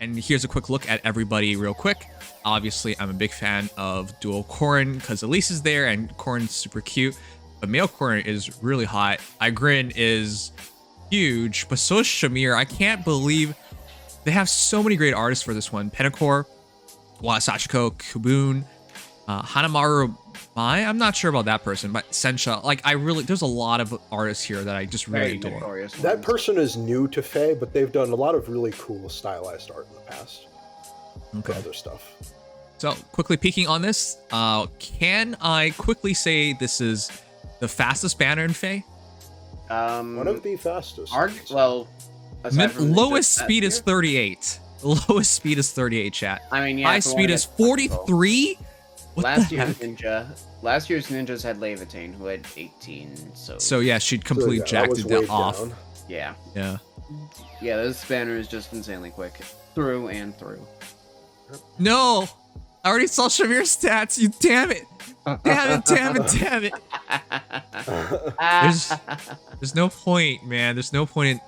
And here's a quick look at everybody real quick. Obviously, I'm a big fan of dual Corrin because Elise is there and Corrin's super cute. But male Corrin is really hot. Igrene is huge, but so is Shamir. I can't believe they have so many great artists for this one. Penacor, Sachiko, Kubun, Hanamaru Mai. I'm not sure about that person, but Sensha. Like, there's a lot of artists here that I just really adore. That person is new to FEH, but they've done a lot of really cool stylized art in the past. Okay. For other stuff. So, quickly peeking on this, can I quickly say this is the fastest banner in FEH? One of the fastest. Lowest speed is 38. Lowest speed is 38, chat. I mean, yeah. High speed is 43? Last year's ninjas had Levitain, who had 18. So yeah, she'd completely jacked it off. Down. Yeah. Yeah. Yeah, this banner is just insanely quick. Through and through. No! I already saw Shamir's stats, you damn it! Damn it! There's no point, man. There's no point in...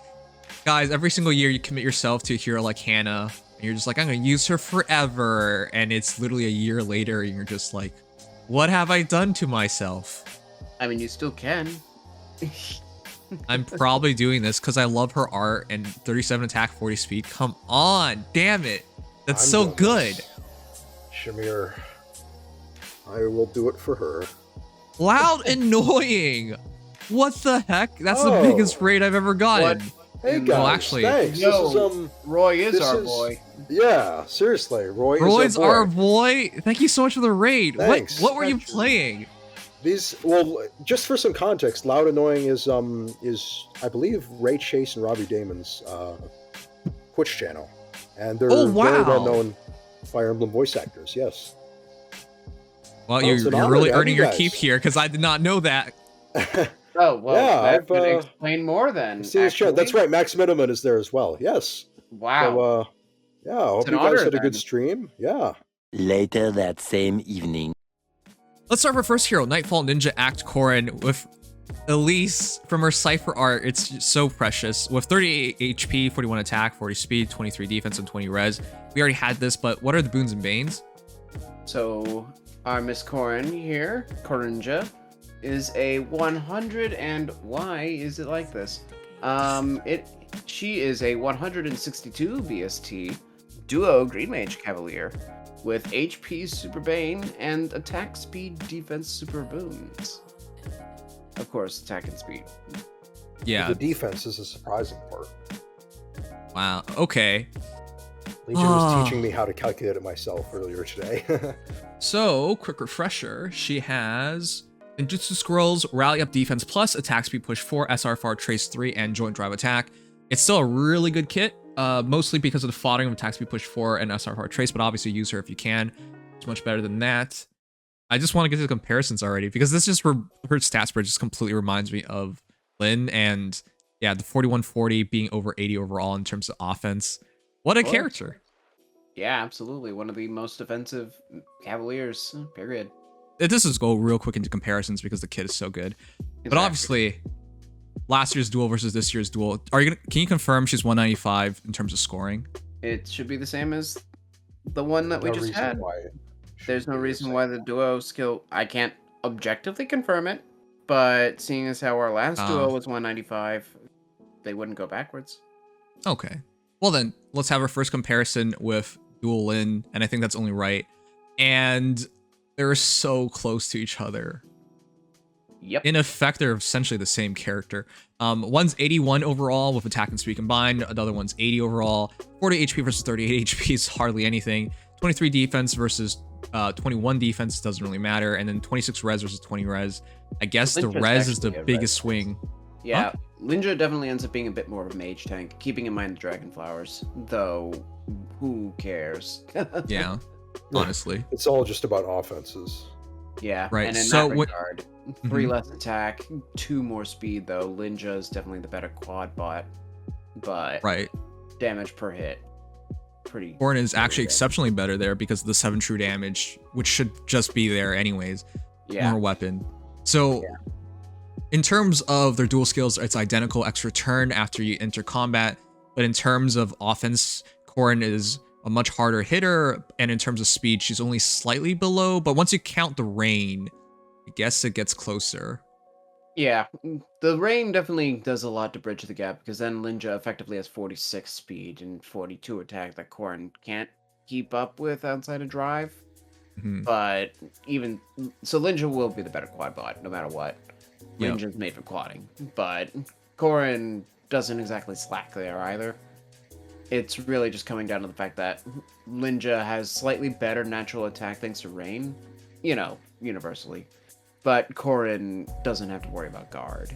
Guys, every single year you commit yourself to a hero like Hannah, and you're just like, I'm gonna use her forever, and it's literally a year later, and you're just like, what have I done to myself? I mean, you still can. I'm probably doing this because I love her art and 37 attack, 40 speed. Come on, damn it. That's so good. Shamir, I will do it for her. Loud annoying. What the heck? That's the biggest raid I've ever gotten. What? Hey guys, well, actually, thanks. Roy is our boy. Yeah, seriously, Roy's our boy. Thank you so much for the raid. Thanks. What were you playing? Just for some context, Loud Annoying is I believe Ray Chase and Robbie Damon's Twitch channel, and they're very well known Fire Emblem voice actors. Yes. Well, you're really earning your keep here because I did not know that. Oh, well, yeah, that could explain more then. That's right, Max Miniman is there as well. Yes. Wow. So, I hope you guys had a good stream. Yeah. Later that same evening. Let's start with first hero, Nightfall Ninja Act Corrin with Elise from her Cypher art. It's so precious. With 38 HP, 41 attack, 40 speed, 23 defense, and 20 res. We already had this, but what are the boons and banes? So, our Miss Corrin here, Corrinja, is a 100, and why is it like this? She is a 162 BST duo Green Mage Cavalier with HP Super Bane and attack speed defense super boons. Of course, attack and speed. Yeah. The defense is a surprising part. Wow. Okay. Legion was teaching me how to calculate it myself earlier today. So, quick refresher. She has Ninjutsu Scrolls, Rally Up Defense Plus, Attack Speed Push 4, SR4 Trace 3, and Joint Drive Attack. It's still a really good kit, mostly because of the fodding of Attack Speed Push 4 and SR4 Trace, but obviously use her if you can. It's much better than that. I just want to get to the comparisons already, because this just her stat spread just completely reminds me of Lynn, and yeah, the 4140 being over 80 overall in terms of offense. What a character. Yeah, absolutely. One of the most offensive Cavaliers, period. This is go real quick into comparisons because the kit is so good. Exactly. But obviously, last year's duel versus this year's duel. Can you confirm she's 195 in terms of scoring? It should be the same as the one that we just had. There's no reason why the duo skill... I can't objectively confirm it, but seeing as how our last duo was 195, they wouldn't go backwards. Okay. Well then, let's have our first comparison with Duel Lin, and I think that's only right. And they're so close to each other. Yep. In effect, they're essentially the same character. One's 81 overall with attack and speed combined. The other one's 80 overall. 40 HP versus 38 HP is hardly anything. 23 defense versus 21 defense doesn't really matter. And then 26 res versus 20 res. I guess the res is the biggest swing. Yeah, Linja definitely ends up being a bit more of a mage tank, keeping in mind the dragon flowers. Though, who cares? Yeah, honestly. It's all just about offenses. Yeah, right. And in that regard, 3 less attack, 2 more speed, though. Linja is definitely the better quad bot. But damage per hit, Corrin is actually exceptionally better there because of the 7 true damage, which should just be there anyways. Yeah. More weapon. So, in terms of their dual skills, it's identical extra turn after you enter combat. But in terms of offense, Corrin is a much harder hitter, and in terms of speed, she's only slightly below. But once you count the rain, I guess it gets closer. Yeah, the rain definitely does a lot to bridge the gap, because then Linja effectively has 46 speed and 42 attack that Corrin can't keep up with outside of drive. Mm-hmm. But even so, Linja will be the better quad bot no matter what. Linja's made for quadding, but Corrin doesn't exactly slack there either. It's really just coming down to the fact that Linja has slightly better natural attack thanks to rain, universally. But Corrin doesn't have to worry about guard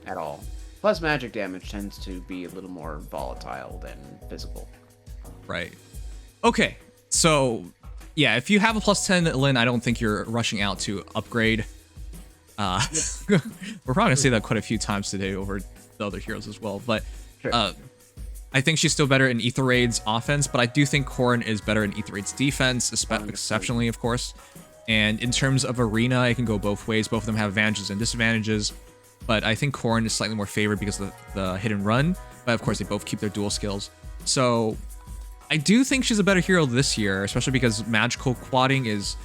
at all. Plus, magic damage tends to be a little more volatile than physical. Right. Okay, so yeah, if you have a plus 10 Lin, I don't think you're rushing out to upgrade. We're probably gonna say that quite a few times today over the other heroes as well, but sure. I think she's still better in Ether Raid's offense, but I do think Corrin is better in Ether Raid's defense, exceptionally, of course. And in terms of arena, it can go both ways. Both of them have advantages and disadvantages, but I think Corrin is slightly more favored because of the hit and run, but of course they both keep their dual skills. So I do think she's a better hero this year, especially because magical quadding is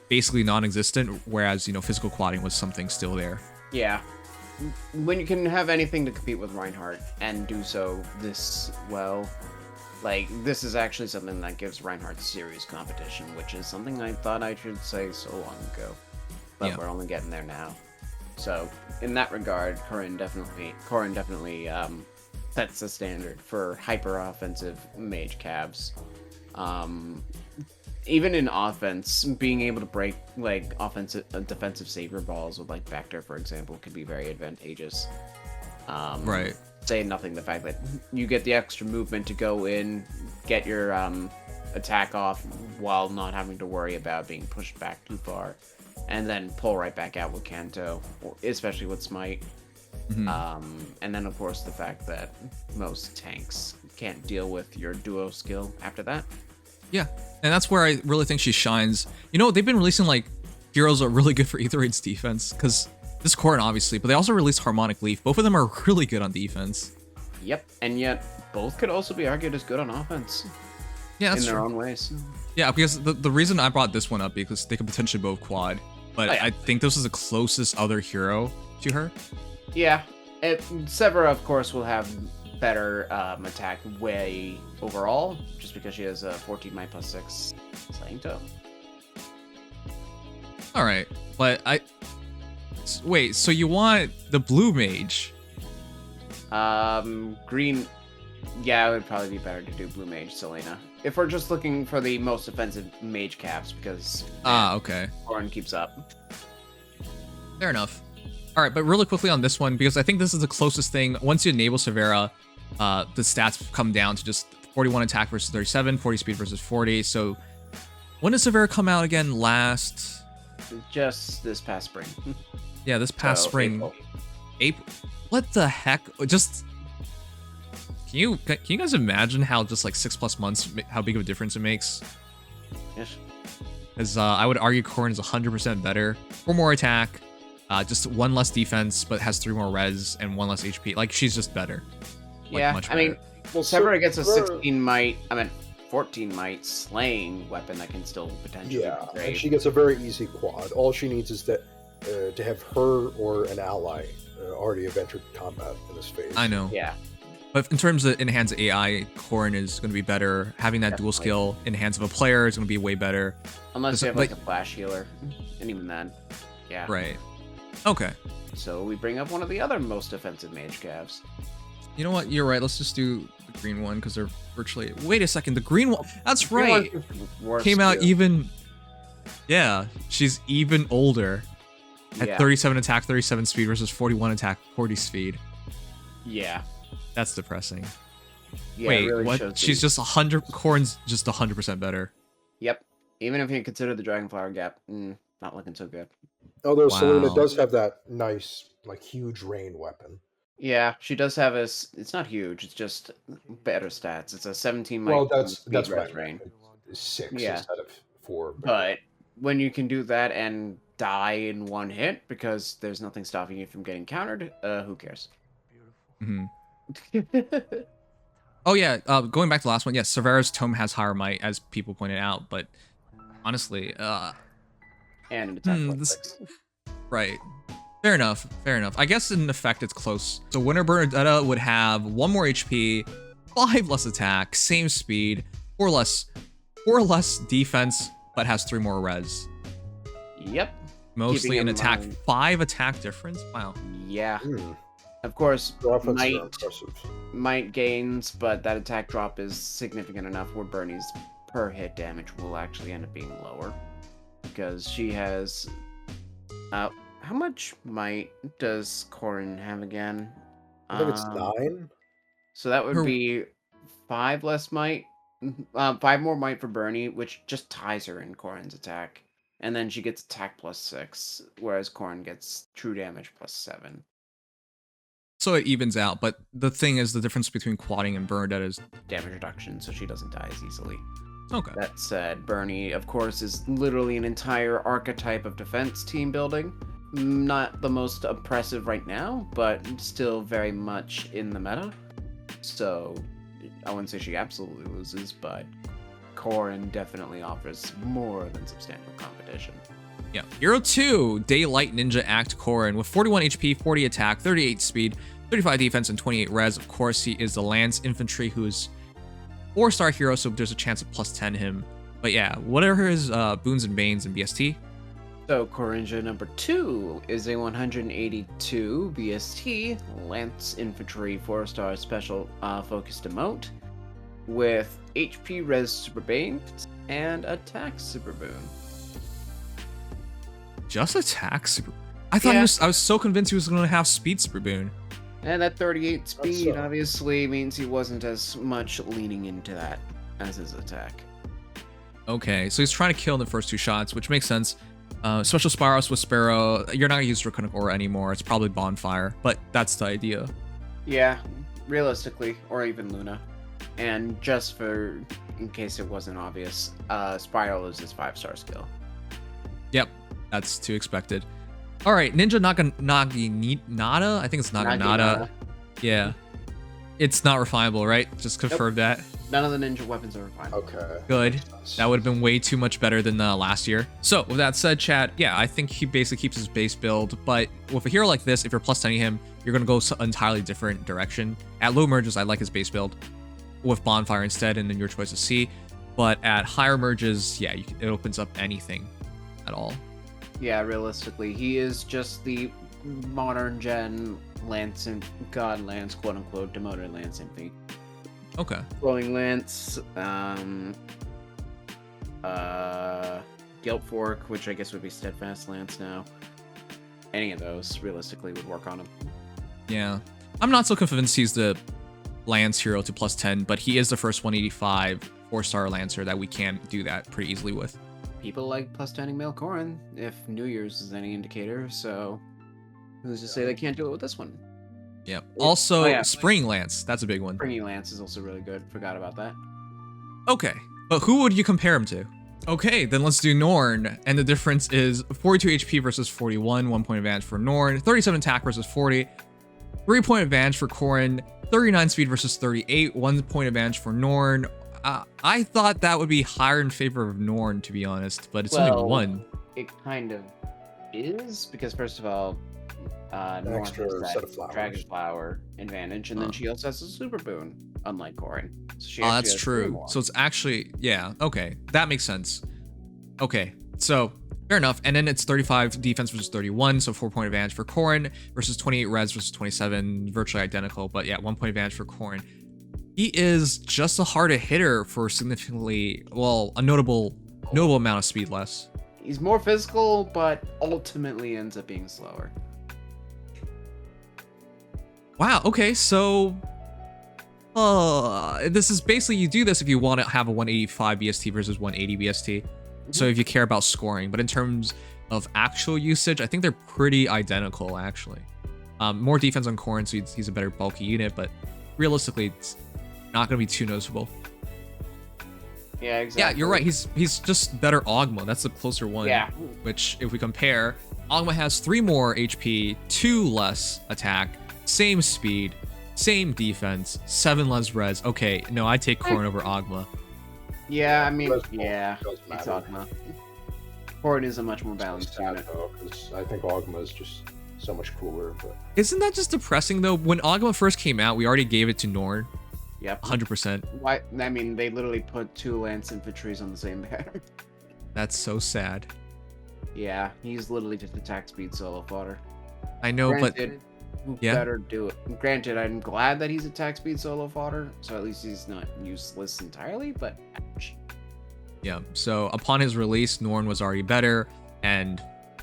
basically non-existent, whereas, physical quadding was something still there. Yeah. When you can have anything to compete with Reinhardt and do so this well, this is actually something that gives Reinhardt serious competition, which is something I thought I should say so long ago. But we're only getting there now. So, in that regard, Corrin definitely sets the standard for hyper-offensive mage cabs. Even in offense, being able to break defensive saber balls with Vector, for example, could be very advantageous. Right. Say nothing the fact that you get the extra movement to go in, get your attack off while not having to worry about being pushed back too far, and then pull right back out with Kanto, especially with Smite. Mm-hmm. And then of course the fact that most tanks can't deal with your duo skill after that. Yeah, and that's where I really think she shines. They've been releasing heroes that are really good for Ether Raid's defense, because this Corrin obviously, but they also released Harmonic Leaf. Both of them are really good on defense. Yep, and yet both could also be argued as good on offense. Yeah, that's in their true. own ways. Yeah, because the reason I brought this one up because they could potentially both quad, but I think this is the closest other hero to her. Yeah, Severa of course will have better attack way overall, just because she has a 14 might plus 6 slaying toe. All right, but wait, so you want the blue mage? Green. Yeah, it would probably be better to do blue mage Selena if we're just looking for the most offensive mage caps, because okay, Corrin keeps up. Fair enough. All right, but really quickly on this one, because I think this is the closest thing. Once you enable Severa, the stats come down to just 41 attack versus 37, 40 speed versus 40. So when does Severa come out again? Just this past spring. Yeah, this past spring. April. What the heck? Just can you guys imagine how just 6+ months, how big of a difference it makes? Yes. As I would argue, Corrin is 100% better. 4 more attack, just 1 less defense, but has 3 more res and 1 less HP. She's just better. Much better. Severa gets a 16 might. 14 might slaying weapon that can still potentially. Yeah, and she gets a very easy quad. All she needs is that to have her or an ally already have entered combat in this phase. I know. Yeah. But in terms of in hands of AI, Corrin is going to be better. Having that dual skill in hands of a player is going to be way better. Unless you have a flash healer, and even then, yeah. Right. Okay. So we bring up one of the other most offensive mage calves. You know what? You're right. Let's just do the green one because they're virtually. Wait a second. The green one. That's right. Came out even. Yeah, she's even older. At 37 attack, 37 speed versus 41 attack, 40 speed. Yeah. That's depressing. Yeah, wait, really what? She's just 100. Corrin's just 100% better. Yep. Even if you consider the Dragonflower gap, not looking so good. Although Selena does have that nice, huge rain weapon. Yeah, she does have it's not huge, it's just better stats. It's a 17 might. Well, that's res rain. 6 instead of 4. But when you can do that and die in one hit because there's nothing stopping you from getting countered, who cares? Mm-hmm. Oh yeah, going back to the last one, yes, Severa's Tome has higher might, as people pointed out, but honestly, and an attack right. Fair enough. I guess in effect it's close. So Winter Bernadetta would have 1 more HP, 5 less attack, same speed, 4 less defense, but has 3 more res. Yep. Mostly an attack, 5 attack difference. Wow. Yeah. Of course, might gains, but that attack drop is significant enough where Bernie's per hit damage will actually end up being lower. Because she has... how much might does Corrin have again? I think it's 9. So that would be 5 less might. 5 more might for Bernie, which just ties her in Corrin's attack. And then she gets attack plus 6, whereas Corrin gets true damage plus 7. So it evens out, but the thing is, the difference between quadding and Bernadette is damage reduction, so she doesn't die as easily. Okay. That said, Bernie, of course, is literally an entire archetype of defense team building. Not the most oppressive right now, but still very much in the meta. So I wouldn't say she absolutely loses, but Corrin definitely offers more than substantial competition. Yeah. Hero 2, Daylight Ninja Act Corrin with 41 HP, 40 attack, 38 speed, 35 defense, and 28 res. Of course, he is the Lance Infantry, who's 4-star hero, so there's a chance of plus 10 him. But yeah, what are his boons and banes in BST? So Corrinja number 2 is a 182 BST Lance Infantry 4-star special focused emote with HP res super bane and attack super boon. Just attack super. I thought I was so convinced he was going to have speed super boon. And that 38 speed obviously means he wasn't as much leaning into that as his attack. Okay, so he's trying to kill in the first 2 shots, which makes sense. Special Spyros with Sparrow, you're not going to use Draconic Aura anymore. It's probably Bonfire, but that's the idea. Yeah, realistically, or even Luna. And just for, in case it wasn't obvious, Spiral is his 5-star skill. Yep, that's too expected. All right, Ninja Naginata? I think it's Naginata. Yeah. It's not refinable, right? Just confirm that. None of the ninja weapons are refinable. Okay. Good. That would have been way too much better than last year. So with that said, chat, yeah, I think he basically keeps his base build, but with a hero like this, if you're plus 10 him, you're going to go an entirely different direction. At low merges, I like his base build with Bonfire instead, and then your choice is C. But at higher merges, yeah, it opens up anything at all. Yeah, realistically, he is just the modern gen Lance and God Lance, quote unquote, demoted Lance Infy. Okay. Flowing Lance, Guilt Fork, which I guess would be Steadfast Lance now. Any of those realistically would work on him. Yeah. I'm not so convinced he's the Lance hero to plus 10, but he is the first 185 4-star Lancer that we can do that pretty easily with. People like plus 10ing male Corrin, if New Year's is any indicator, so who's to say they can't do it with this one? Yeah. Also, Spring Lance, that's a big one. Springy Lance is also really good. Forgot about that. Okay, but who would you compare him to? Okay, then let's do Norn, and the difference is 42 HP versus 41, 1 point advantage for Norn, 37 attack versus 40, 3 point advantage for Corrin, 39 speed versus 38, 1 point advantage for Norn. I thought that would be higher in favor of Norn, to be honest, but it's only 1. It kind of is, because first of all, Norn has that Dragon Flower advantage, and then she also has a super boon, unlike Corrin. So that's true. So it's actually, yeah, okay, that makes sense. Okay, so fair enough. And then it's 35 defense versus 31, so 4 point advantage for Corrin versus 28 res versus 27, virtually identical, but yeah, 1 point advantage for Corrin. He is just a harder hitter for significantly, well, a notable amount of speed less. He's more physical, but ultimately ends up being slower. Wow, okay, so this is basically, you do this if you want to have a 185 BST versus 180 BST. So if you care about scoring, but in terms of actual usage, I think they're pretty identical, actually. More defense on Corrin, so he's a better bulky unit, but realistically, it's not going to be too noticeable. Yeah, exactly. Yeah, you're right. He's just better Ogma. That's the closer one. Yeah. Which, if we compare, Ogma has 3 more HP, 2 less attack, same speed, Same defense, 7 less res. Okay, no, I take Corrin over Ogma. Yeah, I mean, Res yeah, does it's matter. Ogma. Corrin is a much more It's balanced sad unit. though, because I think Ogma is just so much cooler. But Isn't that just depressing though? When Ogma first came out, we already gave it to Norn, Yep. 100%. Why? I mean, they literally put 2 lance infantries on the same banner. That's so sad. Yeah, he's literally just attack speed solo fodder. I know, Granted, who yeah. better do it? Granted, I'm glad that he's attack speed solo fodder, so at least he's not useless entirely. But ouch. Yeah, so upon his release, Norn was already better, and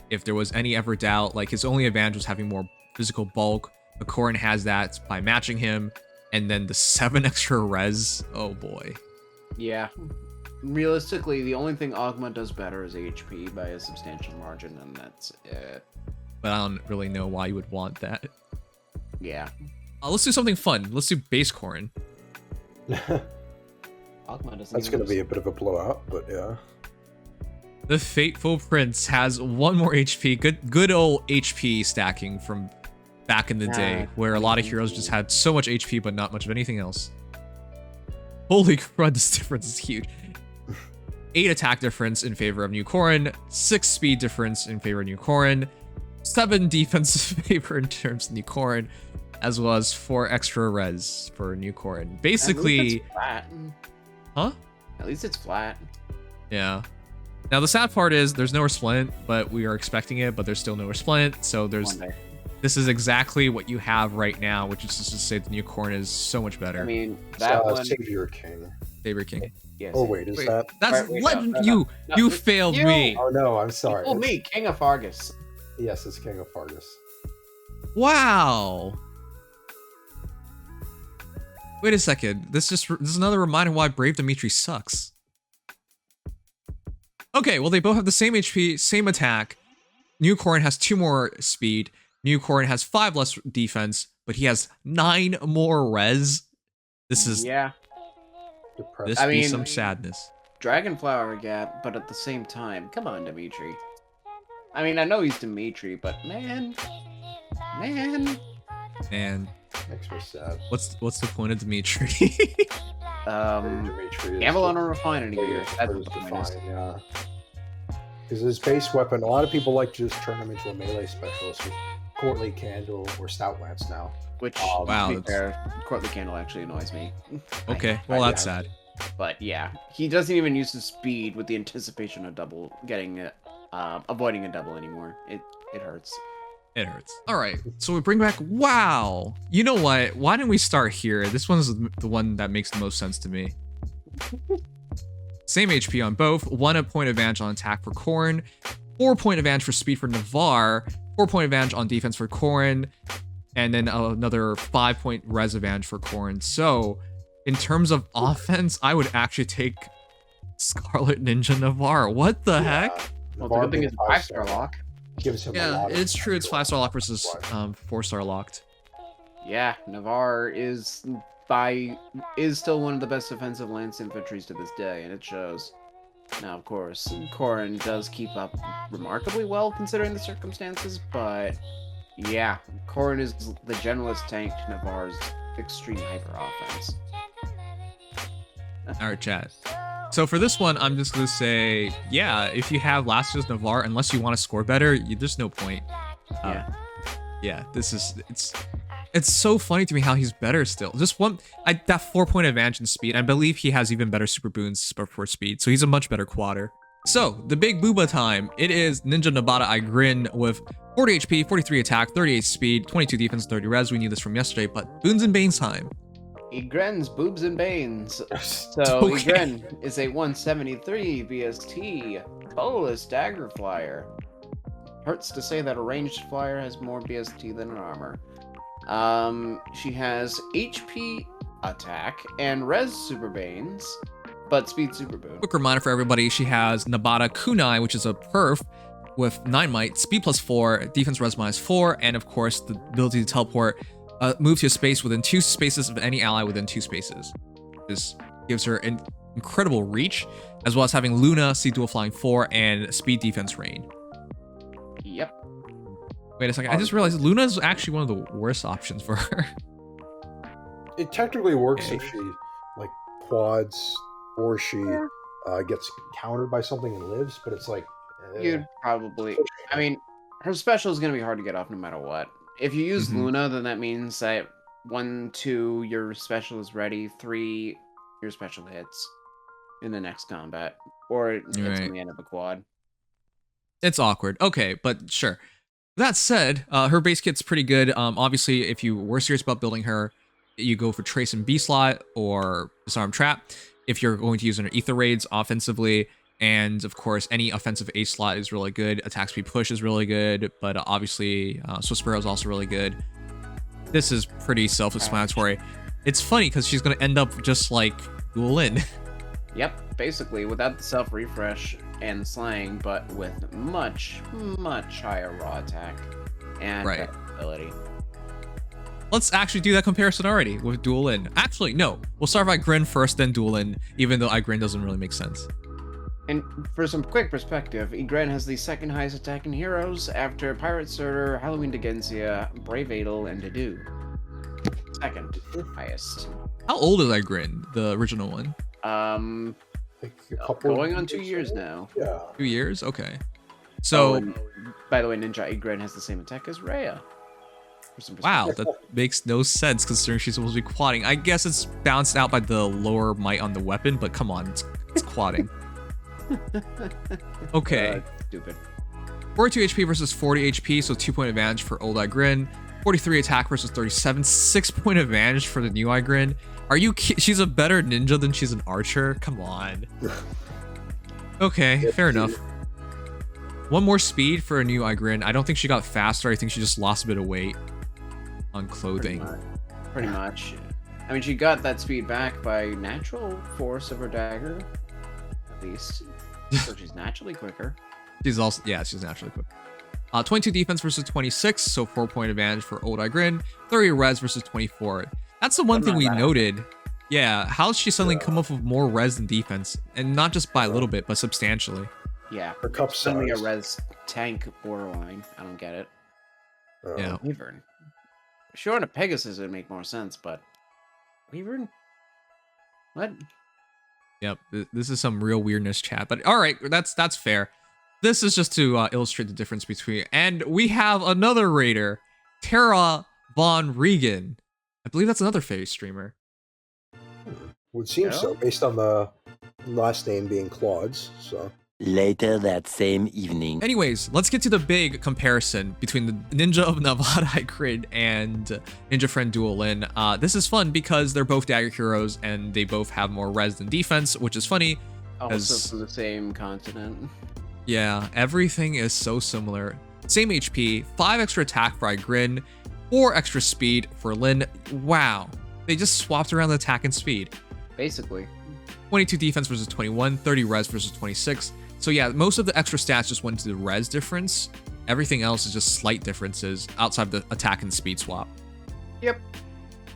if there was any ever doubt, like his only advantage was having more physical bulk, but Corrin has that by matching him, and then the 7 extra res, oh boy. Yeah. Realistically, the only thing Ogma does better is HP by a substantial margin, and that's it. But I don't really know why you would want that. Yeah. Let's do something fun. Let's do base Corrin. Ogma doesn't. that's even going to be a bit of a blowout. But yeah. The Fateful Prince has 1 more HP. Good old HP stacking from back in the day, where a lot of heroes just had so much HP but not much of anything else. Holy crud, this difference is huge. 8 attack difference in favor of New Corrin, 6 speed difference in favor of New Corrin, 7 defense favor in terms of New Corrin, as well as 4 extra res for New Corrin. Basically, At least it's flat. huh? At least it's flat. Yeah. Now the sad part is there's no Resplendent, but we are expecting it, but there's still no Resplendent, so there's One day. this is exactly what you have right now, which is just to say the New Corrin is so much better. I mean, It's, that one. Savior King. Savior King. Yes. Oh wait, is Wait, that? that's Wait, legend. no, You failed you- me. Oh no, I'm sorry. Oh, me, King of Fargus. Yes, it's King of Fargus. Wow. Wait a second. This is another reminder why Brave Dimitri sucks. Okay, well they both have the same HP, same attack. New Corrin has 2 more speed. New Corrin has 5 less defense, but he has 9 more res. This is Yeah. Depressed. this I be mean- some sadness. Dragonflower Gap, but at the same time, come on, Dimitri. I mean, I know he's Dimitri, but man. And Makes me sad. what's the point of Dimitri? Dimitri is Gamble on the a refinery gear. biggest That's for what the his point is. define, yeah. Because his base weapon, a lot of people like to just turn him into a melee specialist with Courtly Candle or Stout Lance now. Which, Wow, to be that's- fair, Courtly Candle actually annoys me. Okay, well that's sad. But yeah, he doesn't even use his speed with the anticipation of avoiding a double anymore. It hurts. It hurts. All right, so we bring back. Wow. You know what? Why didn't we start here? This one's the one that makes the most sense to me. Same HP on both. 1 point advantage on attack for Corrin. 4 point advantage for speed for Navarre. 4 point advantage on defense for Corrin. And then another 5 point res advantage for Corrin. So, in terms of offense, I would actually take Scarlet Ninja Navarre. What the heck? Well, the good thing is 5-star lock. Gives him a Yeah, lot of it's true. It's 5-star lock versus Right. 4-star locked. Yeah, Navarre is still one of the best defensive lance infantries to this day, and it shows. Now, of course, Corrin does keep up remarkably well considering the circumstances, but yeah, Corrin is the generalist tank to Navarre's extreme hyper offense. All right, chat. So for this one, I'm just gonna say, yeah, if you have last year's Navarre, unless you want to score better, there's no point. Yeah. Yeah, it's so funny to me how he's better still. Just that 4 point advantage in speed. I believe he has even better super boons for speed, so he's a much better quadder. So the big booba time. It is Ninja Nabatat Igrene with 40 HP, 43 attack, 38 speed, 22 defense, 30 res. We knew this from yesterday, but boons and banes time. Igrene's boobs and banes. So Okay. Igrene is a 173 BST, colorless dagger flyer. Hurts to say that a ranged flyer has more BST than an armor. She has HP attack and res super banes, but speed super boon. Quick reminder for everybody, she has Nabatat Kunai, which is a perf with 9 might, speed +4, defense res -4, and of course the ability to teleport, move to a space within 2 spaces of any ally within 2 spaces. This gives her an incredible reach, as well as having Luna, see dual flying 4, and speed defense rain. Yep. Wait a second, I just realized Luna's actually one of the worst options for her. it technically works if she like quads or she gets countered by something and lives, but it's like you'd probably. I mean, her special is gonna be hard to get off no matter what. If you use Luna, then that means that 1, 2, your special is ready. 3, your special hits in the next combat, or it's on the end of a quad. It's awkward. Okay, but sure. That said, her base kit's pretty good. Obviously, if you were serious about building her, you go for Trace and B slot or Disarm Trap. If you're going to use her Ether Raids offensively, and of course, any offensive A slot is really good. Attack Speed Push is really good, but obviously, Swift Sparrow is also really good. This is pretty self-explanatory. It's funny because she's going to end up just like Dual Lin. Yep, basically, without the self-refresh and slang, but with much, much higher raw attack and ability. Let's actually do that comparison already with Dual Lin. Actually, no. We'll start with Igrene first, then Dual Lin, even though Igrene doesn't really make sense. And for some quick perspective, Igrene has the second highest attack in Heroes after Pirate Surtur, Halloween Degencia, Brave Adel, and Dedu. Second highest. How old is Igrene, the original one? Going on 2 years now. Yeah. 2 years? Okay. So, by the way, Ninja Igrene has the same attack as Rhea. Wow, that makes no sense considering she's supposed to be quadding. I guess it's balanced out by the lower might on the weapon, but come on, it's quadding. Okay. Stupid. 42 HP versus 40 HP, so 2-point advantage for old Igrene. 43 attack versus 37, 6-point advantage for the new Igrene. Are you she's a better ninja than she's an archer? Come on. Okay, fair enough. One more speed for a new Igrene. I don't think she got faster. I think she just lost a bit of weight on clothing. Pretty much. I mean, she got that speed back by natural force of her dagger, at least. So she's naturally quicker. She's also, yeah, she's naturally quick. 22 defense versus 26, so 4-point advantage for old Igrene. 30 res versus 24. That's the one thing we noted. Yeah, how's she suddenly come up with more res than defense? And not just by a little bit, but substantially. Yeah, her cup suddenly a res tank borderline. I don't get it. Yeah. Wyvern. Sure, on a Pegasus it would make more sense, but Wyvern? What? Yep, this is some real weirdness chat, but all right, that's fair. This is just to illustrate the difference between, and we have another raider, Tara Von Regan. I believe that's another FaZe streamer. Would seem so, based on the last name being Claude's. So later that same evening. Anyways, let's get to the big comparison between the Ninja of Nabatat Igrene and Ninja Friend Dual Lin. This is fun because they're both dagger heroes and they both have more res than defense, which is funny. Also from the same continent. Yeah, everything is so similar. Same HP, 5 extra attack for Igrene, 4 extra speed for Lin. Wow, they just swapped around the attack and speed. Basically. 22 defense versus 21, 30 res versus 26. So yeah, most of the extra stats just went to the res difference. Everything else is just slight differences outside the attack and speed swap. Yep.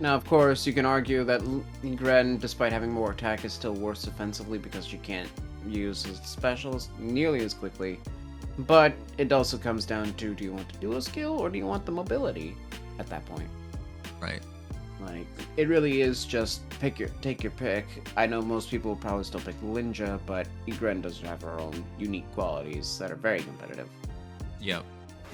Now, of course, you can argue that Igrene, despite having more attack, is still worse defensively because she can't use his specials nearly as quickly. But it also comes down to, do you want to do a skill or do you want the mobility at that point? Right. Like, it really is just take your pick. I know most people will probably still pick Linja, but Igrene does have her own unique qualities that are very competitive. Yep.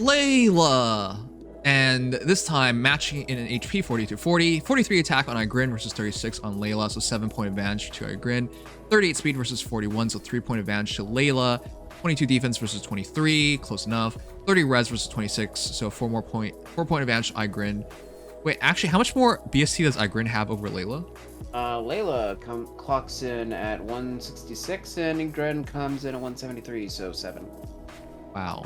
Layla! And this time, matching in an HP 42-40, 43 attack on Igrene versus 36 on Layla, so 7-point advantage to Igrene. 38 speed versus 41, so 3-point advantage to Layla. 22 defense versus 23, close enough. 30 res versus 26, so 4-point advantage to Igrene. Wait, actually, how much more BST does Igrene have over Layla? Layla clocks in at 166, and Igrene comes in at 173, so 7. Wow.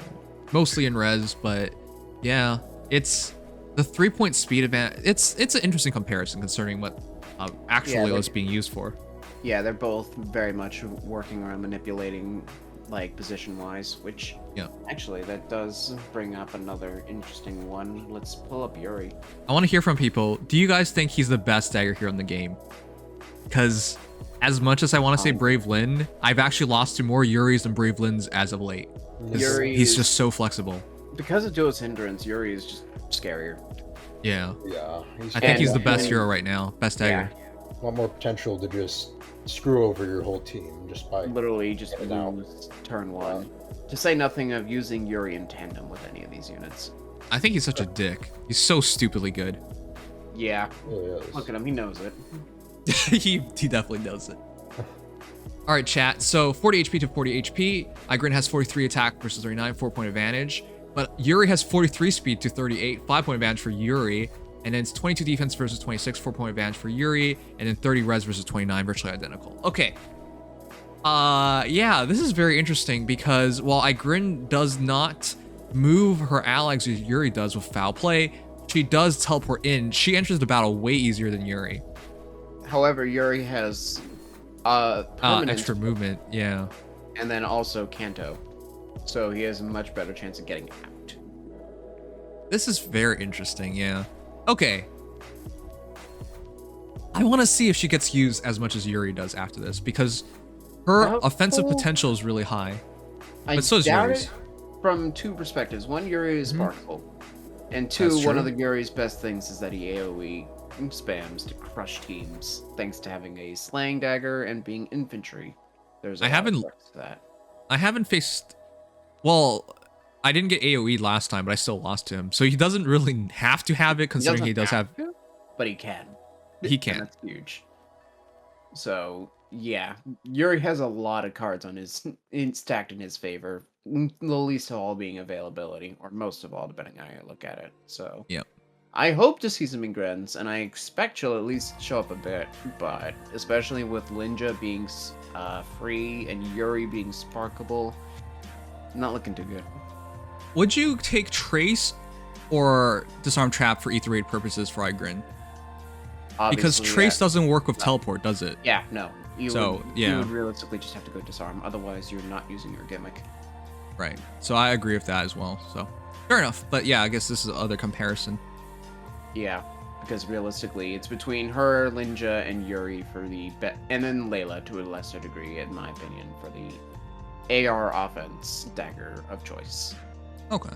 Mostly in res, but yeah, it's the 3-point speed advantage. It's an interesting comparison concerning what actual Layla's being used for. Yeah, they're both very much working around manipulating, like, position-wise, which, actually, that does bring up another interesting one. Let's pull up Yuri. I want to hear from people. Do you guys think he's the best dagger hero in the game? Because as much as I want to say Brave Lin, I've actually lost to more Yuris than Brave Lins as of late. He's just so flexible. Because of Duo's Hindrance, Yuri is just scarier. Yeah. Yeah. I think he's the best hero right now. Best dagger. A lot more potential to just screw over your whole team just by literally just lose turn 1. To say nothing of using Yuri in tandem with any of these units. I think he's such a dick. He's so stupidly good. Yeah. Really Look at him, he knows it. he definitely does it. All right, chat. So 40 HP to 40 HP. Igrene has 43 attack versus 39, 4-point advantage. But Yuri has 43 speed to 38, 5-point advantage for Yuri. And then it's 22 defense versus 26, 4-point advantage for Yuri. And then 30 res versus 29, virtually identical. Okay. Yeah, this is very interesting because while Igrene does not move her allies as Yuri does with foul play, she does teleport in. She enters the battle way easier than Yuri. However, Yuri has extra movement, yeah. And then also Kanto. So he has a much better chance of getting out. This is very interesting, yeah. Okay. I want to see if she gets used as much as Yuri does after this because her offensive potential is really high. But so is Yuri's. From 2 perspectives. 1, Yuri is sparkable. And 2, one of the Yuri's best things is that he AoE spams to crush teams, thanks to having a slaying dagger and being infantry. There's a lot of perks to that. I haven't faced... Well, I didn't get AoE last time, but I still lost to him. So he doesn't really have to have it, considering he does have... To, but he can. He can. And that's huge. So, yeah. Yuri has a lot of cards on his stacked in his favor. The least of all being availability, or most of all, depending on how you look at it. So, yep. I hope to see some Igrenes, and I expect she'll at least show up a bit, but especially with Linja being free and Yuri being sparkable, not looking too good. Would you take Trace or Disarm Trap for E3 purposes for Igrene? Because Trace doesn't work with teleport, does it? Yeah, no. You would realistically just have to go Disarm, otherwise you're not using your gimmick. Right. So I agree with that as well. So fair enough. But yeah, I guess this is the other comparison. Yeah, because realistically, it's between her, Linja, and Yuri for the and then Layla to a lesser degree, in my opinion, for the AR offense dagger of choice. Okay.